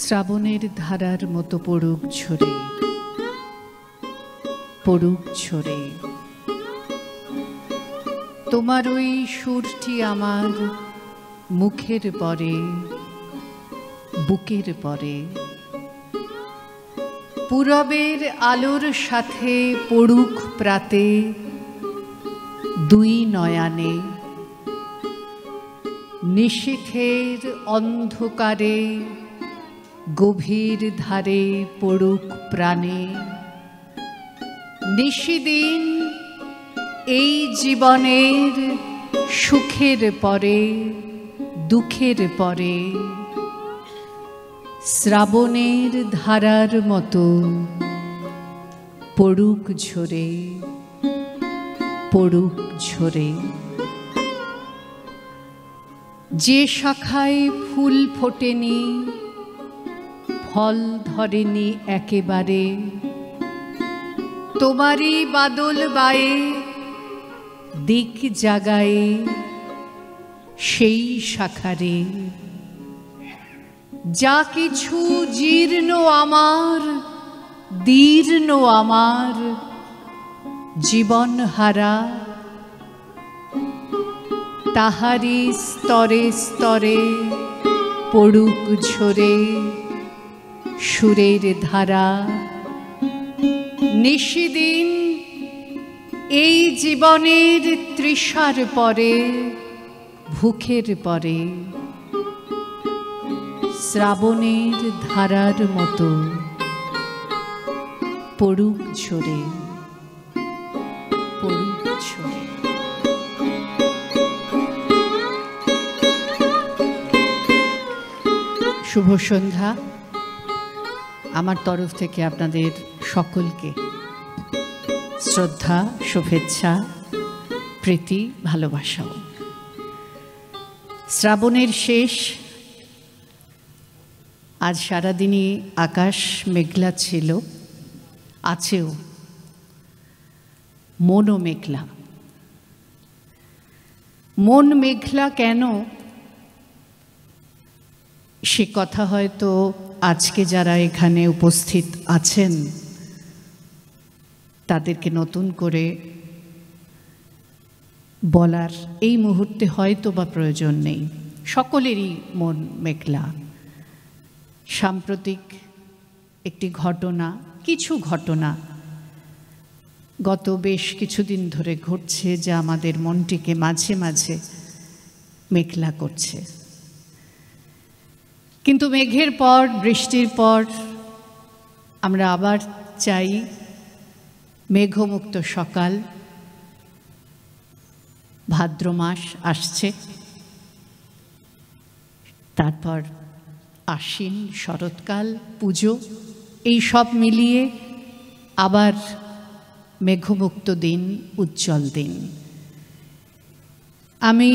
শ্রাবণের ধারার মতো পড়ুক ঝরে, পড়ুক ঝরে। তোমার ওই সুরটি আমার মুখের পরে, বুকের পরে। পূরবের আলোর সাথে পড়ুক প্রাতে দুই নয়ানে। নিশীথের অন্ধকারে গভীর ধারে পড়ুক প্রাণে। নিশিদিন এই জীবনের সুখের পরে, দুঃখের পরে শ্রাবণের ধারার মতো পড়ুক ঝরে, পড়ুক ঝরে। যে শাখায় ফুল ফোটেনি, ফল ধরেনি একেবারে, তোমারই বাদল বায়ে দিক জাগায়ে সেই শাখারে। যা কিছু জীর্ণ আমার, দীর্ণ আমার জীবন হারা, তাহারি স্তরে স্তরে পড়ুক ঝরে সুরের ধারা। নিশিদিন এই জীবনের তৃষার পরে, ভুখের পরে শ্রাবণের ধারার মতো পড়ুক ঝরে, পড়ুক ঝরে। শুভ সন্ধ্যা। আমার তরফ থেকে আপনাদের সকলকে শ্রদ্ধা, শুভেচ্ছা, প্রীতি, ভালোবাসাও। শ্রাবণের শেষ। আজ সারাদিনই আকাশ মেঘলা ছিল, আছেও, মনও মেঘলা। মন মেঘলা কেন, সে কথা হয়তো আজকে যারা এখানে উপস্থিত আছেন তাদেরকে নতুন করে বলার এই মুহূর্তে হয়তো বা প্রয়োজন নেই। সকলেরই মন মেঘলা। সাম্প্রতিক একটি ঘটনা, কিছু ঘটনা গত বেশ কিছুদিন ধরে ঘটছে, যা আমাদের মনটিকে মাঝে মাঝে মেঘলা করছে। কিন্তু মেঘের পর, বৃষ্টির পর আমরা আবার চাই মেঘমুক্ত সকাল। ভাদ্র মাস আসছে, তারপর আশ্বিন, শরৎকাল, পুজো, এই সব মিলিয়ে আবার মেঘমুক্ত দিন, উজ্জ্বল দিন। আমি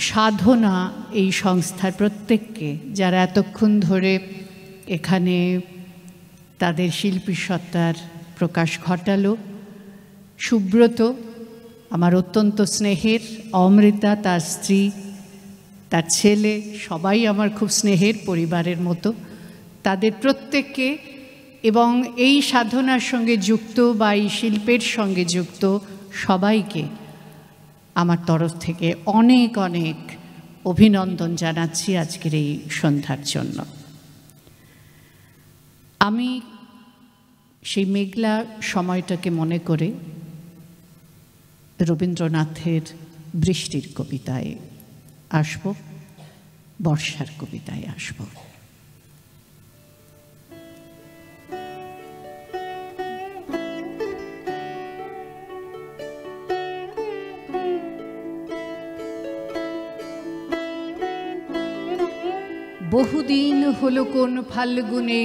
সাধনা এই সংস্থার প্রত্যেককে, যারা এতক্ষণ ধরে এখানে তাদের শিল্পী সত্তার প্রকাশ ঘটালো, সুব্রত আমার অত্যন্ত স্নেহের, অমৃতা তার স্ত্রী, তার ছেলে, সবাই আমার খুব স্নেহের, পরিবারের মতো, তাদের প্রত্যেককে এবং এই সাধনার সঙ্গে যুক্ত বা এই শিল্পের সঙ্গে যুক্ত সবাইকে আমার তরফ থেকে অনেক অনেক অভিনন্দন জানাচ্ছি আজকের এই সন্ধ্যার জন্য। আমি সেই মেঘলা সময়টাকে মনে করে রবীন্দ্রনাথের বৃষ্টির কবিতায় আসব, বর্ষার কবিতায় আসব। বহুদিন হলো কোন ফাল্গুনে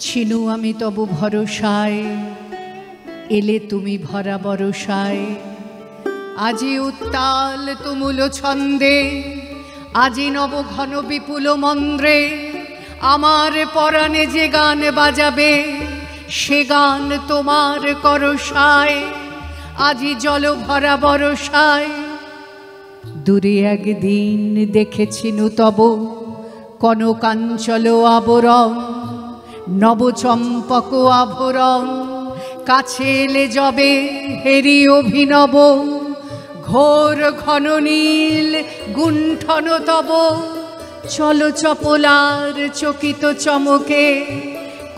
ছিনু আমি তব ভরসায়, এলে তুমি ভরা বরসায়। আজি উত্তাল তুমুল ছন্দে, আজি নব ঘন বিপুল মন্দ্রে, আমার পরাণে যে গান বাজাবে সে গান তোমার করসায়। আজি জল ভরা বরসায়, দূরে একদিন দেখেছিনু তব কনকাঞ্চল আবরণ নবচম্পক আভরণ, কাছে এলে যবে হেরি অভিনব, ঘোর ঘন নীল গুণ্ঠন তব, চল চপলার চকিত চমকে,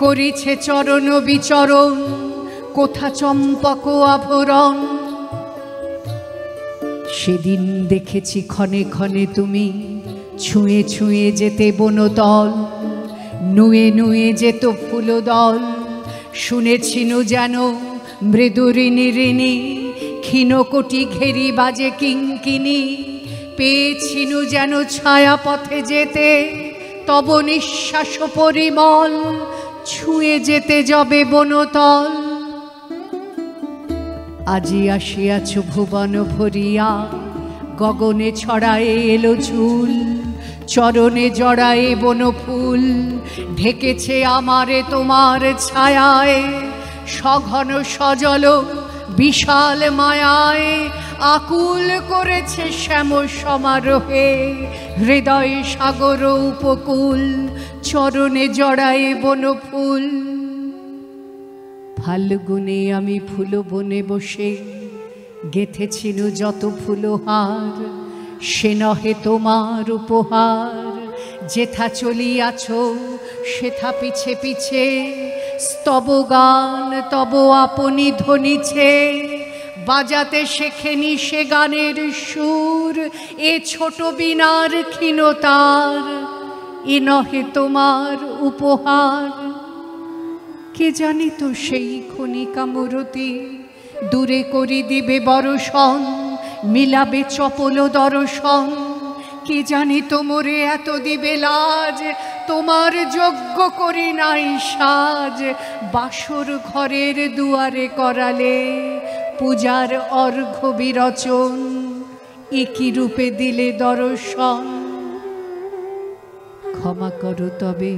করিছে চরণ বিচরণ, কোথা চম্পক আভরণ। সেদিন দেখেছি ক্ষণে ক্ষণে তুমি ছুঁয়ে ছুঁয়ে যেতে বনতল, নুয়ে নুয়ে যেত ফুলদল, শুনেছিনু যেন মৃদু ঋণী ঋণী, ক্ষীণকোটি ঘেরি বাজে কিঙ্কিনি, পেয়েছিনু যেন ছায়া পথে যেতে, তব নিঃশ্বাস পরিমল, ছুঁয়ে যেতে যবে বনতল। আজি আসিয়াছ ভুবন ভরিয়া, গগনে ছড়ায়ে এলো ঝুল, চরণে জড়ায়ে বনফুল, ঢেকেছে আমারে তোমার ছায়ায়, সঘন সজল বিশাল মায়ায়, আকুল করেছে শ্যাম সমারোহে, হৃদয় সাগর উপকূল, চরণে জড়ায়ে বনফুল। ফাল্গুনে আমি ফুল বনে বসে গেথেছিনু যত ফুলহার, সে নহে তোমার উপহার, যেথা চলিয়াছ সেথা পিছে পিছে, স্তব গান তব আপনি ধ্বনিছে, বাজাতে শেখেনি সে গানের সুর, এ ছোট বীণার ক্ষীণতার, এ নহে তোমার উপহার। কে জানি তো সেই ক্ষণিকা মূরতি, দূরে করি দিবে বরষণ, মিলাবে চপল দর্শন, কে জানি তোমরে এত দিবে লাজ, তোমার যজ্ঞ করি নাই সাজ, বাসর ঘরের দুয়ারে করালে পূজার অর্ঘ্য বিরচন, একই রূপে দিলে দর্শন। ক্ষমা করো তবে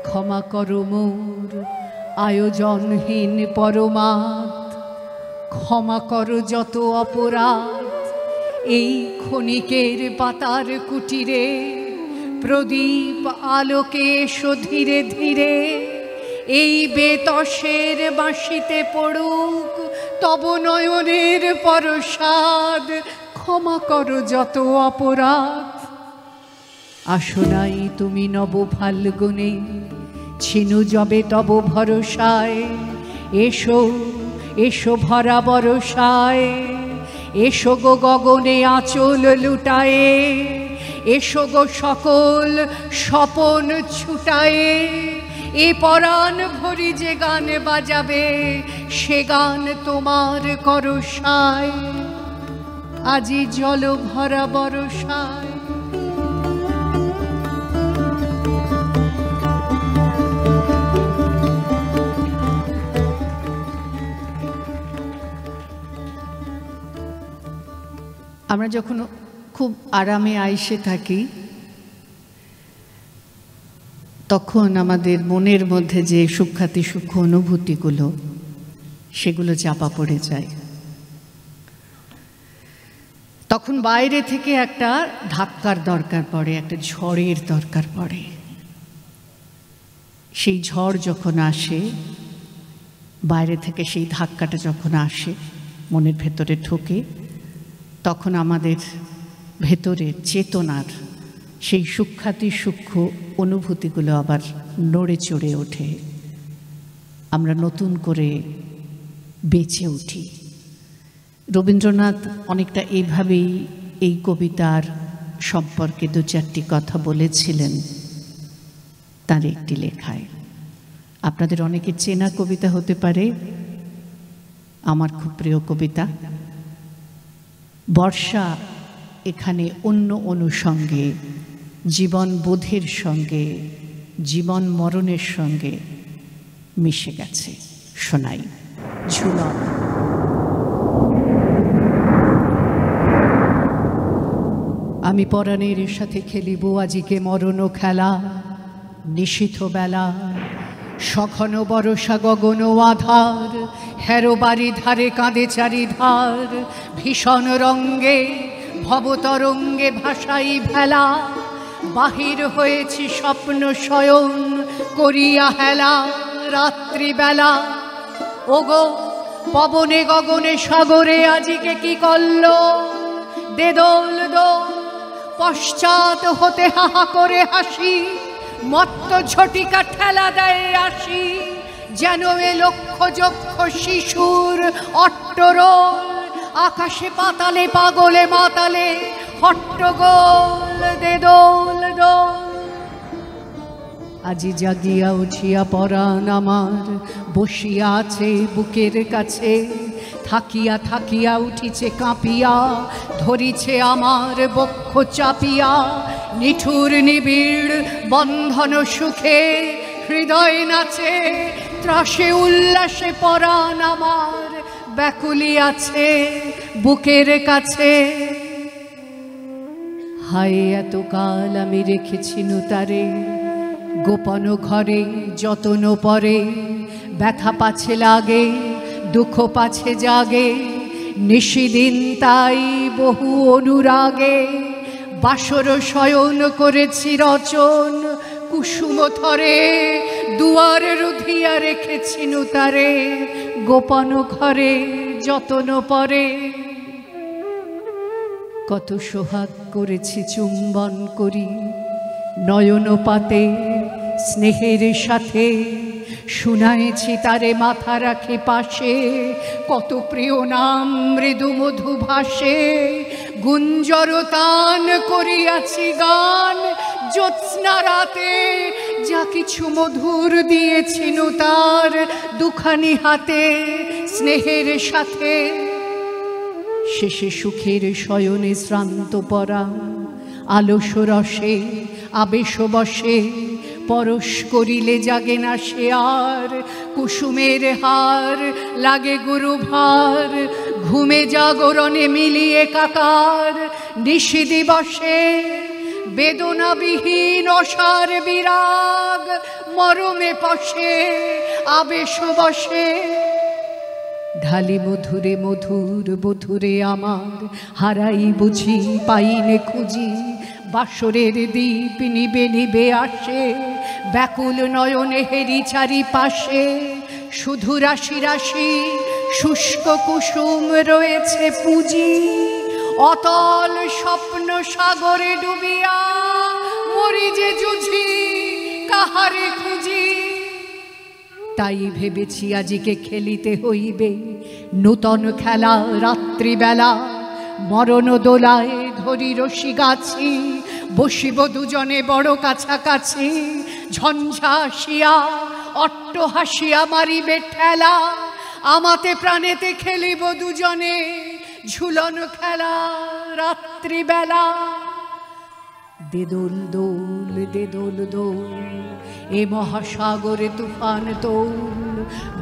ক্ষমা করো মোর আয়োজনহীন পরমাদ, ক্ষমা করো যত অপরাধ, এই ক্ষণিকের পাতার কুটিরে, প্রদীপ আলোকে এসো ধীরে ধীরে, এই বেতসের বাঁশিতে পড়ুক তব নয়নের পরশাদ, ক্ষমা করো যত অপরাধ। আসো নাই তুমি নব ফাল্গুনে, ছিনু যবে তব ভরসায়, এসো এসো ভরা বরসায়, এসো গো গগনে আঁচল লুটায়ে, এসো গো সকল স্বপন ছুটায়ে, এ পরাণ ভরি যে গান বাজাবে, সে গান তোমার করসায়, আজি জল ভরা বরসায়। আমরা যখন খুব আরামে আইসে থাকি, তখন আমাদের মনের মধ্যে যে সূক্ষ্মাতি সূক্ষ্ম অনুভূতিগুলো, সেগুলো চাপা পড়ে যায়। তখন বাইরে থেকে একটা ধাক্কার দরকার পড়ে, একটা ঝড়ের দরকার পড়ে। সেই ঝড় যখন আসে, বাইরে থেকে সেই ধাক্কাটা যখন আসে, মনের ভেতরে ঢোকে, তখন আমাদের ভেতরের চেতনার সেই সূক্ষ্মাতি সূক্ষ্ম অনুভূতিগুলো আবার নড়ে চড়ে ওঠে, আমরা নতুন করে বেঁচে উঠি। রবীন্দ্রনাথ অনেকটা এইভাবেই এই কবিতার সম্পর্কে দু চারটি কথা বলেছিলেন তার একটি লেখায়। আপনাদের অনেকের চেনা কবিতা হতে পারে, আমার খুব প্রিয় কবিতা। বর্ষা এখানে অন্য অনুষঙ্গে, জীবন বোধের সঙ্গে, জীবন মরণের সঙ্গে মিশে গেছে। শোনাই ঝুলন। আমি পরাণের সাথে খেলিব আজিকে মরণ খেলা, নিশীথ বেলা সঘন বরষা গগন আধার, হেরো বাড়ি ধারে কাঁদে চারিধার, ভীষণ রঙ্গে ভবতরঙ্গে ভাসাই ভেলা, বাহির হয়েছি স্বপ্ন শয়ন করিয়া হেলা রাত্রিবেলা। ওগো পবনে গগনে সাগরে আজিকে কি করল, দে দোল দোল পশ্চাৎ হতে হাহা করে হাসি, মত্ত ঝটিকা ঠেলা দেয় আসি, যেন এ লক্ষ যক্ষ শিশুর অট্টরোল, আকাশে পাতালে পাগলে মাতালে হট্টগোল, দে দোল দোল। আজি জাগিয়া উঠিয়া পরাণ আমার বসিয়া আছে বুকের কাছে, থাকিয়া থাকিয়া উঠিছে কাঁপিয়া, ধরিছে আমার বক্ষ চাপিয়া, নিঠুর নিবিড় বন্ধন সুখে হৃদয় নাচে, ত্রাসে উল্লাসে পরাণ আমার ব্যাকুলি আছে বুকের কাছে। হায় এতকাল আমি রেখেছি তারে গোপন ঘরে যতন পরে, ব্যথা পাছে লাগে দুঃখ পাছে জাগে, নিশিদিন তাই বহু অনুরাগে, বাসর শয়ন করেছি রচন কুসুম থরে, দুয়ার রুধিয়া রেখেছি তারে গোপন ঘরে যতন পরে। কত সোহাগ করেছি চুম্বন করি নয়ন পাতে স্নেহের সাথে, শুনাইছি তারে মাথা রাখে পাশে, কত প্রিয় নাম মৃদু মধু ভাসে, গুঞ্জর তান করিয়াছি গান জ্যোৎস্না রাতে, যা কিছু মধুর দিয়েছি তার দুখানি হাতে স্নেহের সাথে। শেষে সুখের শয়নে শ্রান্ত পরা আলস রসে আবেশ বসে, পরশ করিলে জাগে না সে আর, কুসুমের হার লাগে গুরু ভার, ঘুমে জাগরণে মিলিয়ে কাকার, নিশি দিবসে বেদনাবিহীন অসার বিরাগ, মরমে পশে আবেশ বসে। ঢালি মধুরে মধুর বধুরে আমার, হারাই বুঝি পাইনে খুঁজি, বাসরের দীপ নিবে নিবে আসে, ব্যাকুল নয়নে হেরি চারিপাশে, শুধু রাশি রাশি শুষ্ক কুসুম রয়েছে পুঁজি, অতল স্বপ্ন সাগরে ডুবিয়া মরি যে জুঝি কাহারে খুঁজি। তাই ভেবেছি আজিকে খেলিতে হইবে নূতন খেলা রাত্রিবেলা, মরণ দোলায় ধরি রশি গাছি, বসিব দুজনে বড় কাছাকাছি, ঝঞ্ঝা আসিয়া অট্ট হাসিয়া মারিবে ঠেলা, আমাতে প্রাণেতে খেলিব দুজনে ঝুলন খেলা রাত্রিবেলা। দে দোল দোল দে দোল দোল এ মহাসাগরে তুফান তোল,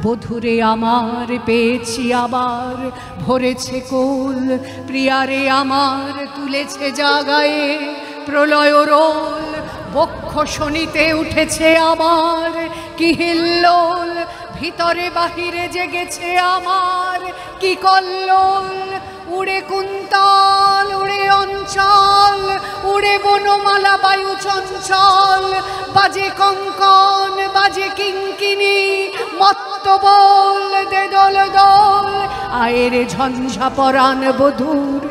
বধুরে আমার পেয়েছি আবার ভরেছে কোল, প্রিয়ারে আমার তুলেছে জাগায়ে প্রলয় রোল, বক্ষ শনিতে উঠেছে আমার কি হিল্লোল, ভিতরে বাহিরে জেগেছে আমার কি কল্লোল, উড়ে কুন্তল উড়ে অঞ্চল, উড়ে বনমালা বায়ু চঞ্চল, বাজে কঙ্কন বাজে কিঙ্কিনি মত্ত বল, দে দোল দোল আয়ের ঝঞ্ঝা পরাণ বধূর,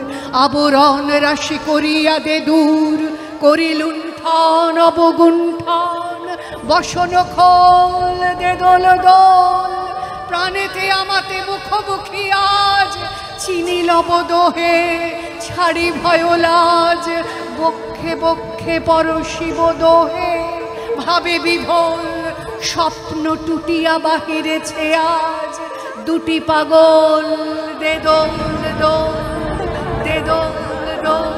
আবরণ রাশি করিয়া দে দূর, করি লুণ্ঠন অবগুণ্ঠন বসন খোল, দে দোল দোল প্রাণেতে আমাতে মুখোমুখি আজ, চিনি লব দোহে ছাড়ি ভয় লাজ, বক্ষে বক্ষে পরশিব দোহে ভাবে বিভোল, স্বপ্ন টুটিয়া বাহিরেছে আজ দুটি পাগল, দে দোল দোল দে দোল দোল।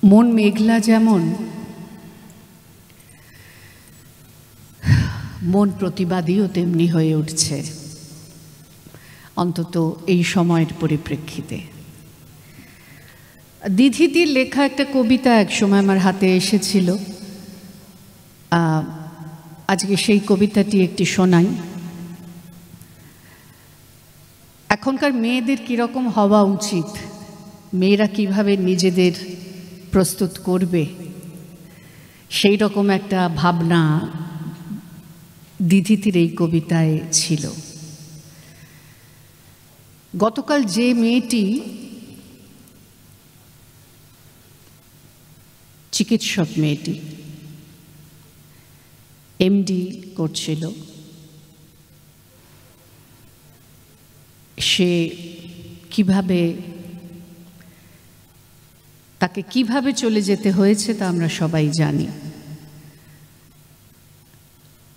মন মেঘলা যেমন, মন প্রতিবাদীও তেমনি হয়ে উঠছে। অন্তত এই সময়ের পরিপ্রেক্ষিতে। দিধিদির লেখা একটা কবিতা এক সময় আমার হাতে এসেছিল, আজকে সেই কবিতাটি একটি শোনাই। এখনকার মেয়েদের কীরকম হওয়া উচিত, মেয়েরা কিভাবে নিজেদের প্রস্তুত করবে, সেই রকম একটা ভাবনা দিধিদির এই কবিতায় ছিল। গতকাল যে মেয়েটি চিকিৎসক, মেয়েটি এমডি করছিল, সে কিভাবে, তাকে কিভাবে চলে যেতে হয়েছে তা আমরা সবাই জানি।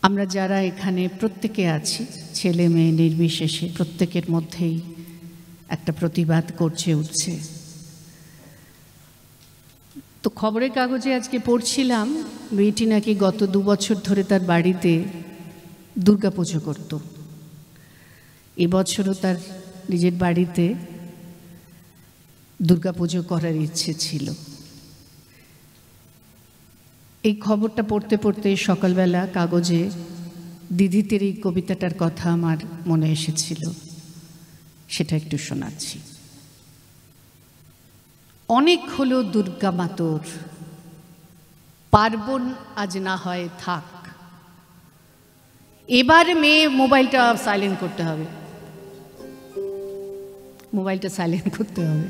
আমরা যারা এখানে প্রত্যেকে আছি, ছেলে মেয়ে নির্বিশেষে, প্রত্যেকের মধ্যেই একটা প্রতিবাদ করছে উঠছে। তো খবরের কাগজে আজকে পড়ছিলাম, মেয়েটি নাকি গত 2 বছর ধরে তার বাড়িতে দুর্গাপুজো করত। এবছরও তার নিজের বাড়িতে দুর্গাপুজো করার ইচ্ছে ছিল। এই খবরটা পড়তে পড়তে সকালবেলা কাগজে দিদিদের এই কবিতাটার কথা আমার মনে এসেছিল, সেটা একটু শোনাচ্ছি। অনেক হলো দুর্গা মাতোর, পার্বণ আজ না হয় থাক। এবার মেয়ে, মোবাইলটা সাইলেন্ট করতে হবে, মোবাইলটা সাইলেন্ট করতে হবে,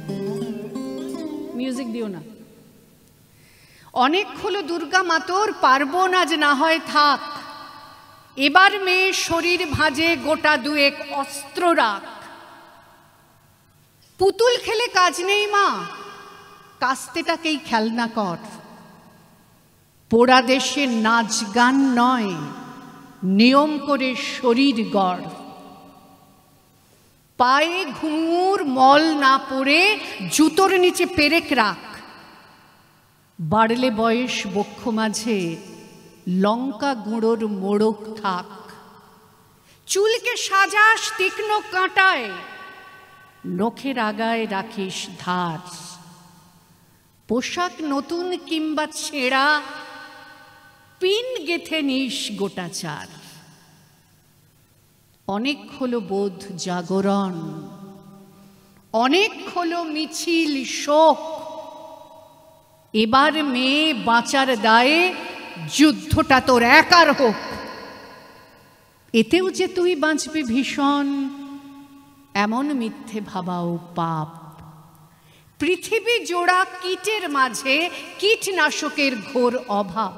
মিউজিক দিও না। অনেক হলো দুর্গা মাতোর, পার্বণ আজ না হয় থাক। এবার মেয়ে শরীর ভাঁজে গোটা 2 অস্ত্র রাখ। পুতুল খেলে কাজ নেই মা, কাস্তেটাকেই খেলনা কর। পোড়া দেশে নাচ গান নয়, নিয়ম করে শরীর গড়। পায়ে ঘুঙুর মল না পড়ে জুতোর নিচে পেরেক রাখ। বাড়লে বয়স বক্ষ মাঝে লঙ্কা গুঁড়োর মোড়ক থাক। চুলকে সাজাস তীক্ষ্ণ কাঁটায়, নখের আগায় রাখিস ধার। পোশাক নতুন কিংবা ছেঁড়া, পিন গেথে নিস গোটা 4। অনেক হলো বোধ জাগরণ, অনেক হলো মিছিল শোক। এবার মেয়ে বাঁচার দায়ে যুদ্ধটা তোর একার হোক। এতেও যে তুই বাঁচবি ভীষণ, এমন মিথ্যে ভাবাও পাপ। পৃথিবী জোড়া কীটের মাঝে কীটনাশকের ঘোর অভাব।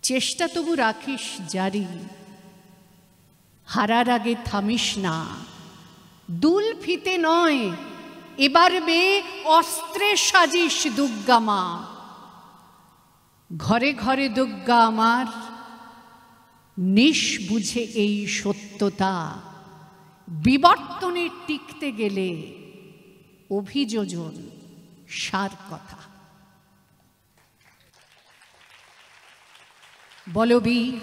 চেষ্টা তবু রাখিস জারি, হারার আগে থামিস না। দুল ফিতে নয়, এবার মেয়ে অস্ত্রে সাজিস দুর্গা মা। ঘরে ঘরে দুর্গা আমার, নিশ বুঝে এই সত্যতা। বিবর্তনে টিকতে গেলে অভিযোজন সার কথা। বলো বীর,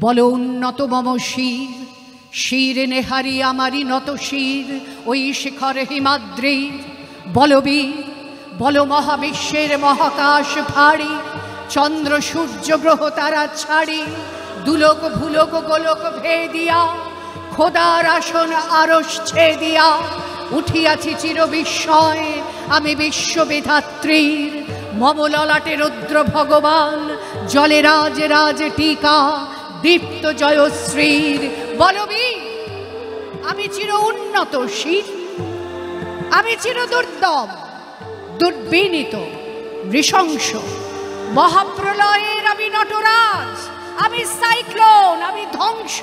বলো উন্নত মম শির। শির নেহারি আমারই নত শির, ওই শিখর হিমাদ্রির। বলো বীর, বলো মহাবিশ্বের মহাকাশ ভারী। চন্দ্র সূর্য গ্রহ তারা ছাড়ি, দুলোক ভুলোক গোলক ভেদিয়া। খোদার আসন আরশ ছেদিয়া, উঠিয়াছি চির বিস্ময় আমি বিশ্ববিধাত্রীর। মম ললাটে রুদ্র ভগবান, জলে রাজ রাজ টিকা দীপ্ত জয়শ্রীর। বলবি আমি চির উন্নত শির, আমি চির দুর্দম দুর্বিনীত নৃশংস। মহাপ্রলয়ের আমি নটরাজ, আমি সাইক্লোন, আমি ধ্বংস।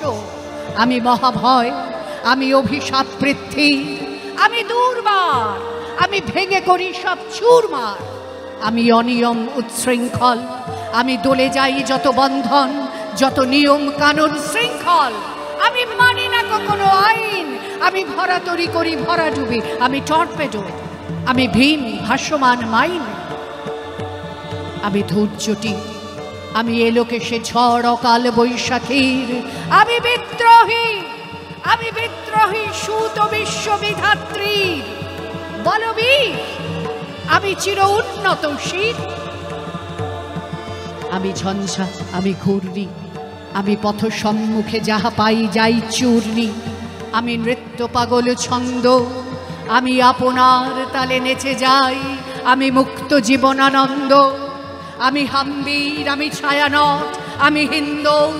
আমি মহাভয়, আমি অভিশাপ পৃথ্বী, আমি দুর্বার, আমি ভেঙে করি সব চুরমার। আমি অনিয়ম উচ্ছৃঙ্খল, আমি দলে যাই যত বন্ধন, যত নিয়ম কানুন শৃঙ্খল। আমি মানি না কখনো আইন, আমি ভরাতরি করি ভরা ডুবি। আমি টর্পেডো, আমি ভীম ভাসমান মাইন। আমি ধৈর্যটি, আমি এলোকে সে ঝড় অকাল বৈশাখীর। আমি বিদ্রোহী, আমি বিদ্রোহী সুত বিশ্ববিধাত্রীর বলবীর, আমি চির উন্নত শীত। আমি ঝঞ্ঝা, আমি ঘূর্ণি, আমি পথ সম্মুখে যাহা পাই যাই চূর্ণি। আমি নৃত্য পাগল ছন্দ, আমি আপনার তালে নেচে যাই, আমি মুক্ত জীবনানন্দ। আমি হাম্বির, আমি ছায়ানট, আমি হিন্দোল,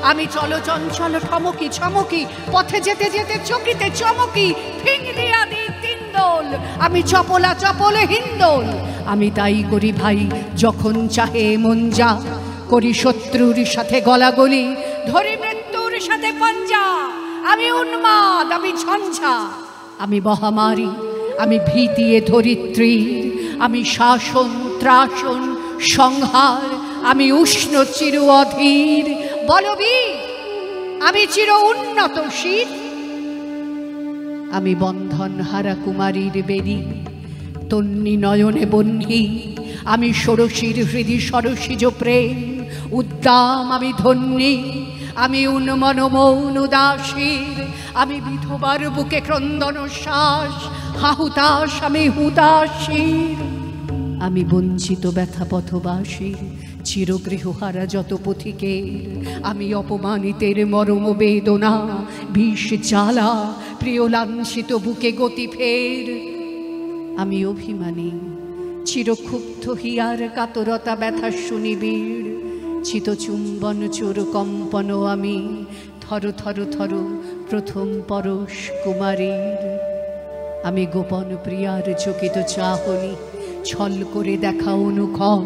আমি চলচঞ্চল ঠমকি ছমকি, পথে যেতে যেতে চকিতে চমকি, ফিং দিয়া দি তিন্দোল। আমি চপলা চপল হিন্দোল, আমি তাই করি ভাই যখন চাহে মন যা। করি শত্রুর সাথে গলাগলি, ধরি মৃত্যুর সাথে পাঞ্জা। আমি উন্মাদ, আমি ঝঞ্ঝা, আমি মহামারী, আমি ভীতিয়ে ধরিত্রীর। আমি শাসন ত্রাসন সংহার, আমি উষ্ণ চির অধীর বলবীর, আমি চির উন্নত শীত। আমি বন্ধন হারা কুমারীর বেরি, তন্নি নয়নে বহ্নি। আমি ষোড়শীর হৃদি সরসিজ প্রেম উদ্দাম, আমি ধন্যী। আমি উন্মন মৌন উদাসীর, আমি বিধবার বুকে ক্রন্দন শ্বাস হাহুতাস, আমি হুদাসীর। আমি বঞ্চিত ব্যথা পথবাসীর, চিরগৃহহারা যত পথিকের। আমি অপমানিতের মরম বেদনা, বিষ জ্বালা প্রিয় লাঞ্ছিত বুকে গতি ফের। আমি অভিমানী, চিরক্ষুব্ধ হিয়ার কাতরতা ব্যথা শুনিবিড়। চিতচুম্বন চোর কম্পন আমি, থর থর থর প্রথম পরশ কুমারীর। আমি গোপন প্রিয়ার চকিত চাহনি, ছল করে দেখা অনুক্ষণ।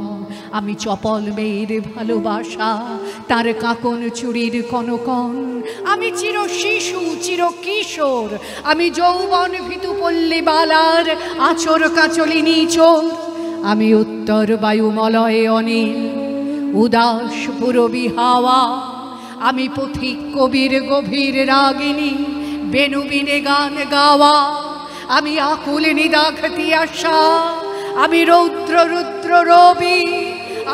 আমি চপল মেয়ের ভালোবাসা, তার কাকন চুরির কনকন। আমি চির শিশু চির কিশোর, আমি যৌবন ভীতু পল্লী বালার আচর কাচলিনী চোর। আমি উত্তর বায়ুমলয়ে অনিল উদাস পুরবী হাওয়া। আমি পথিক কবির গভীর রাগিনী, বেনুবিনে গান গাওয়া। আমি আকুল নিদাঘতি আশা, আমি রৌদ্র রুদ্র রবি।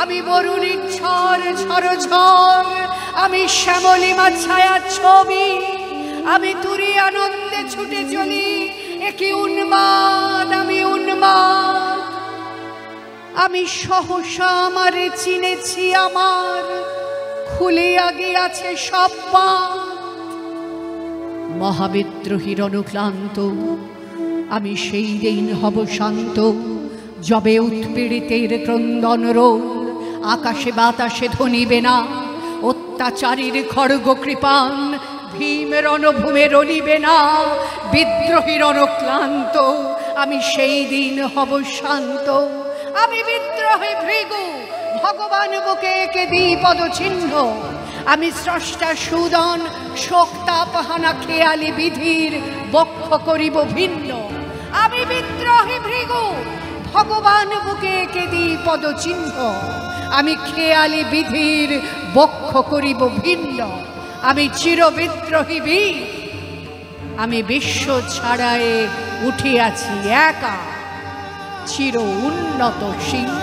আমি বরুণী ঝড় ঝড় ঝড়, আমি শ্যামলিমা ছায়া ছবি। আমি তুরি আনন্দে ছুটে চলি, একই উন্মাদ, আমি উন্মাদ। আমি সহসা আমারে চিনেছি, আমার খুলিয়া গিয়াছে সব বাঁধ। মহাবিদ্রোহীর অনুক্লান্ত, আমি সেই দিন হব শান্ত, যবে উৎপীড়িতের ক্রন্দন রোল আকাশে বাতাসে ধ্বনিবে না। অত্যাচারীর খড়গ কৃপান ভীম রণভূমে রলিবে না। বিদ্রোহীর অনুক্লান্ত, আমি সেই দিন হব শান্ত। আমি বিদ্রোহী ভৃগু, ভগবান বুকে এঁকে দিই পদচিহ্ন। আমি স্রষ্টা সুদন, শোকতাপহানা খেয়ালি বিধির বক্ষ করিব ভিন্ন। আমি বিদ্রোহী ভৃগু, ভগবান বুকে এঁকে দিই পদচিহ্ন। আমি খেয়ালি বিধির বক্ষ করিব ভিন্ন। আমি চির বিদ্রোহী বীর, আমি বিশ্ব ছাড়ায়ে উঠিয়াছি একা, চির উন্নত শীত।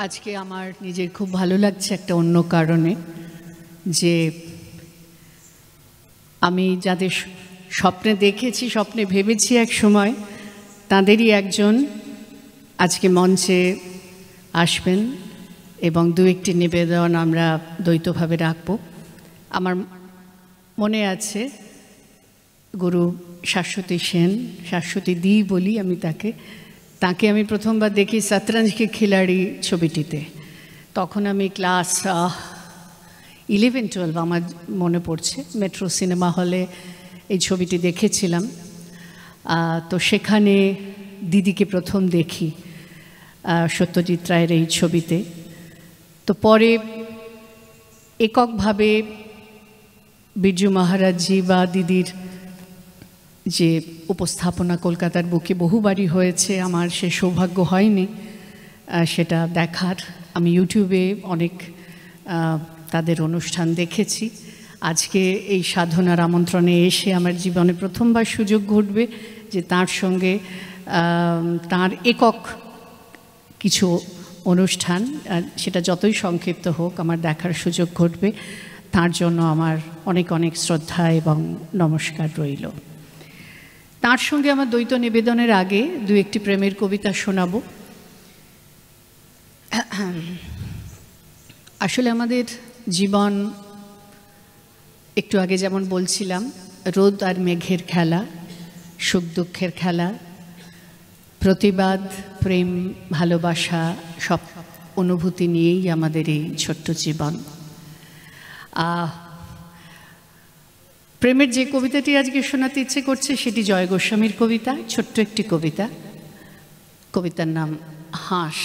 আজকে আমার নিজের খুব ভালো লাগছে একটা অন্য কারণে, যে আমি যাদের স্বপ্নে দেখেছি, স্বপ্নে ভেবেছি এক সময়, তাদেরই একজন আজকে মঞ্চে আসবেন এবং দু একটি নিবেদন আমরা দ্বৈতভাবে রাখব। আমার মনে আছে গুরু শাশ্বতী সেন, শাশ্বতী দি বলি আমি তাকে আমি প্রথমবার দেখি শতরঞ্জ কি খিলাড়ি ছবিটিতে। তখন আমি ক্লাস 11-12 আমার মনে পড়ছে, মেট্রো সিনেমা হলে এই ছবিটি দেখেছিলাম। তো সেখানে দিদিকে প্রথম দেখি সত্যজিৎ রায়ের এই ছবিতে। তো পরে এককভাবে বিরজু মহারাজজি বা দিদির যে উপস্থাপনা কলকাতার বুকে বহুবারই হয়েছে, আমার সে সৌভাগ্য হয়নি সেটা দেখার। আমি ইউটিউবে অনেক তাদের অনুষ্ঠান দেখেছি। আজকে এই সাধনার আমন্ত্রণে এসে আমার জীবনে প্রথমবার সুযোগ ঘটবে যে তার সঙ্গে তার একক কিছু অনুষ্ঠান, সেটা যতই সংক্ষিপ্ত হোক, আমার দেখার সুযোগ ঘটবে। তার জন্য আমার অনেক অনেক শ্রদ্ধা এবং নমস্কার রইল। তার সঙ্গে আমার দ্বৈত নিবেদনের আগে দু একটি প্রেমের কবিতা শোনাব। আসলে আমাদের জীবন একটু আগে যেমন বলছিলাম, রোদ আর মেঘের খেলা, সুখ দুঃখের খেলা, প্রতিবাদ, প্রেম, ভালোবাসা, সব অনুভূতি নিয়েই আমাদের এই ছোট্ট জীবন। প্রেমের যে কবিতাটি আজকে শোনাতে ইচ্ছে করছে সেটি জয় গোস্বামীর কবিতা, ছোট্ট একটি কবিতা। কবিতার নাম হাঁস।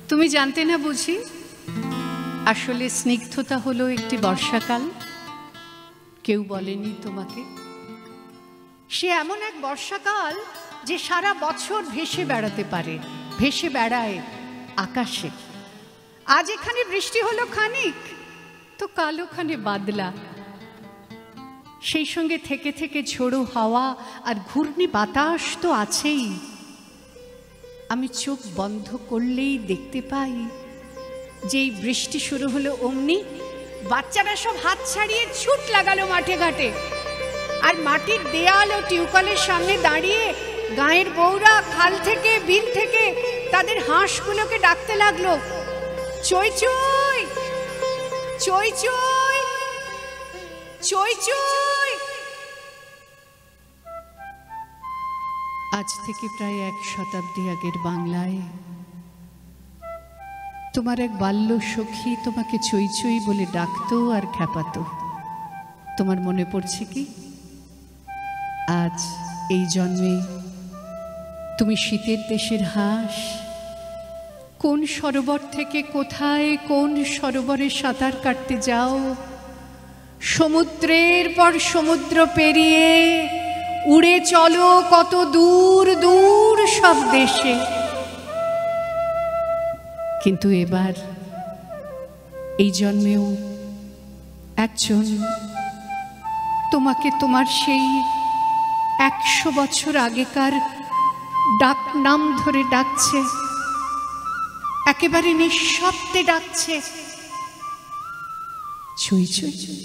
তুমি জানতে না বুঝি আসলে স্নিগ্ধতা হলো একটি বর্ষাকাল? কেউ বলেনি তোমাকে? সে এমন এক বর্ষাকাল যে সারা বছর ভেসে বেড়াতে পারে, ভেসে বেড়ায় আকাশে। আজ এখানে বৃষ্টি হলো খানিক, তো কাল ওখানে বাদলা, সেই সঙ্গে থেকে থেকে ঝোড়ো হাওয়া আর ঘূর্ণি বাতাস তো আছেই। আমি চোখ বন্ধ করলেই দেখতে পাই যে এই বৃষ্টি শুরু হলো অমনি বাচ্চারা সব হাত ছাড়িয়ে ছুট লাগালো মাঠে ঘাটে, আর মাটির দেয়াল ও টিউবওয়েলের সামনে দাঁড়িয়ে গাঁয়ের বউরা খাল থেকে বিল থেকে তাদের হাঁসগুলোকে ডাকতে লাগলো, চই চই চই চই চই চই। আজ থেকে প্রায় 1 শতাব্দী আগের বাংলায় তোমার এক বাল্য সখী তোমাকে চই চই বলে ডাকতো আর খ্যাপাতো। তোমার মনে পড়ছে কি? আজ এই জন্মে তুমি শীতের দেশের হাঁস, কোন সরোবর থেকে কোথায় কোন সরোবরে সাঁতার কাটতে যাও, সমুদ্রের পর সমুদ্র পেরিয়ে উড়ে চলো কত দূর দূর সব দেশে। কিন্তু এবার এই জন্মেও একজন তোমাকে তোমার সেই 100 বছর আগেকার ডাক নাম ধরে ডাকছে, একেবারে নিঃশব্দে ডাকছে, চই চই চই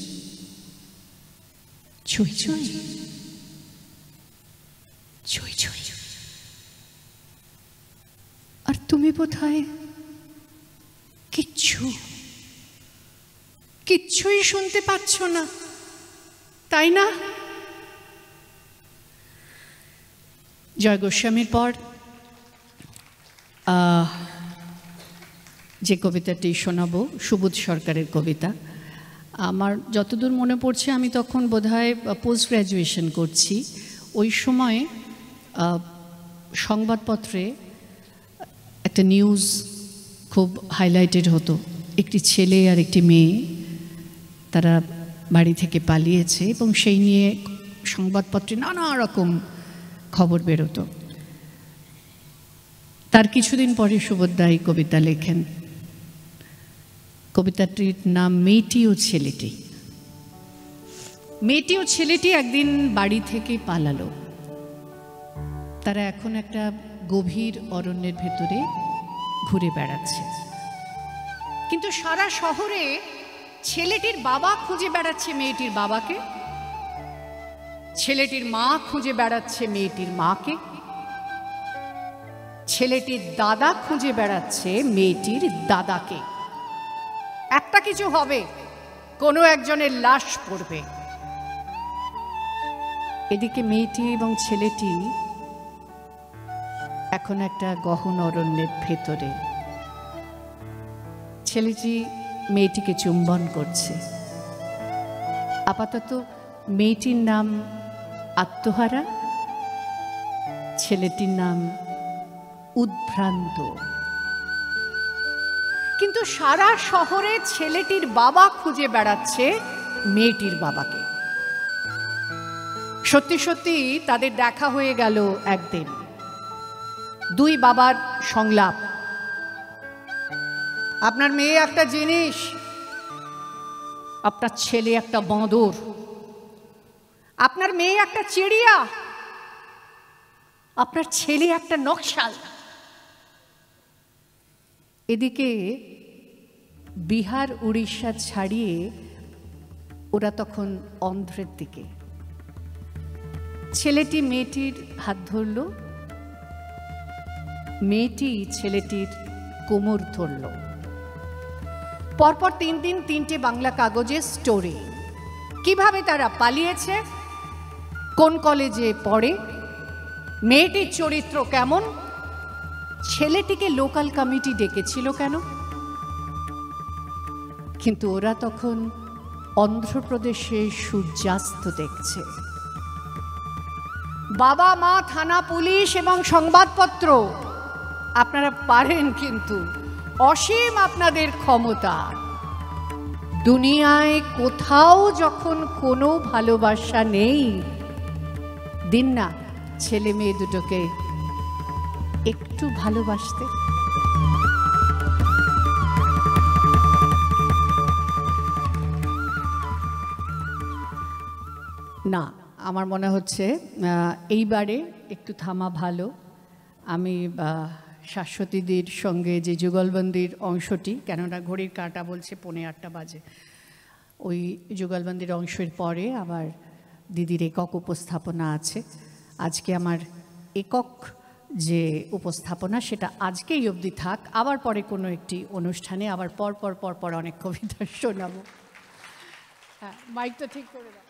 চই চই চই। আর তুমি বোধহয় কিচ্ছুই শুনতে পাচ্ছ না, তাই না? জয় গোস্বামীর পর যে কবিতাটি শোনাবো সুবোধ সরকারের কবিতা। আমার যতদূর মনে পড়ছে আমি তখন বোধহয় পোস্ট গ্র্যাজুয়েশন করছি। ওই সময় সংবাদপত্রে একটা নিউজ খুব হাইলাইটেড হতো, একটি ছেলে আর একটি মেয়ে তারা বাড়ি থেকে পালিয়েছে এবং সেই নিয়ে সংবাদপত্রে নানা রকম খবর বেরোতো। তার কিছুদিন পরে সুবোধদা এই কবিতা লেখেন। কবিতাটির নাম মেয়েটি ও ছেলেটি। মেয়েটি ও ছেলেটি একদিন বাড়ি থেকে পালালো। তারা এখন একটা গভীর অরণ্যের ভেতরে ঘুরে বেড়াচ্ছে, কিন্তু সারা শহরে ছেলেটির বাবা খুঁজে বেড়াচ্ছে মেয়েটির বাবাকে, ছেলেটির মা খুঁজে বেড়াচ্ছে মেয়েটির মাকে, ছেলেটির দাদা খুঁজে বেড়াচ্ছে মেয়েটির দাদাকে। একটা কিছু হবে, কোনো একজনের লাশ পড়বে। এদিকে মেয়েটি এবং ছেলেটি এখন একটা গহন অরণ্যের ভেতরে। ছেলেটি মেয়েটিকে চুম্বন করছে। আপাতত মেয়েটির নাম আত্মহারা, ছেলেটির নাম উদ্ভ্রান্ত। কিন্তু সারা শহরে ছেলেটির বাবা খুঁজে বেড়াচ্ছে মেয়েটির বাবাকে। সত্যি সত্যি তাদের দেখা হয়ে গেল একদিন। দুই বাবার সংলাপ। আপনার মেয়ে একটা জিনিস, আপনার ছেলে একটা বাঁদর, আপনার মেয়ে একটা চিড়িয়া, আপনার ছেলে একটা নকশাল। এদিকে বিহার উড়িষ্যা ছাড়িয়ে ওরা তখন অন্ধ্রের দিকে। ছেলেটি মেয়েটির হাত ধরল, মেয়েটি ছেলেটির কোমর ধরল। পরপর 3 দিন 3টে বাংলা কাগজে স্টোরি, কিভাবে তারা পালিয়েছে, কোন কলেজে পড়ে, মেয়েটির চরিত্র কেমন, ছেলেটিকে লোকাল কমিটি ডেকেছিল কেন। কিন্তু ওরা তখন অন্ধ্রপ্রদেশে সূর্যাস্ত দেখছে। বাবা মা, থানা, পুলিশ এবং সংবাদপত্র, আপনারা পারেন, কিন্তু অসীম আপনাদের ক্ষমতা। দুনিয়ায় কোথাও যখন কোনো ভালোবাসা নেই, দিন না ছেলে মেয়ে দুটোকে একটু ভালোবাসতে। না, আমার মনে হচ্ছে এইবারে একটু থামা ভালো। আমি শাশ্বতীদির সঙ্গে যে যুগলবন্দির অংশটি, কেননা ঘড়ির কাঁটা বলছে 8:15 বাজে, ওই যুগলবন্দির অংশের পরে আবার দিদির একক উপস্থাপনা আছে। আজকে আমার একক যে উপস্থাপনা সেটা আজকেই অবধি থাক, আবার পরে কোনো একটি অনুষ্ঠানে আবার পর অনেক কবিতা শোনাবো। হ্যাঁ, মাইকটা ঠিক করে দাও।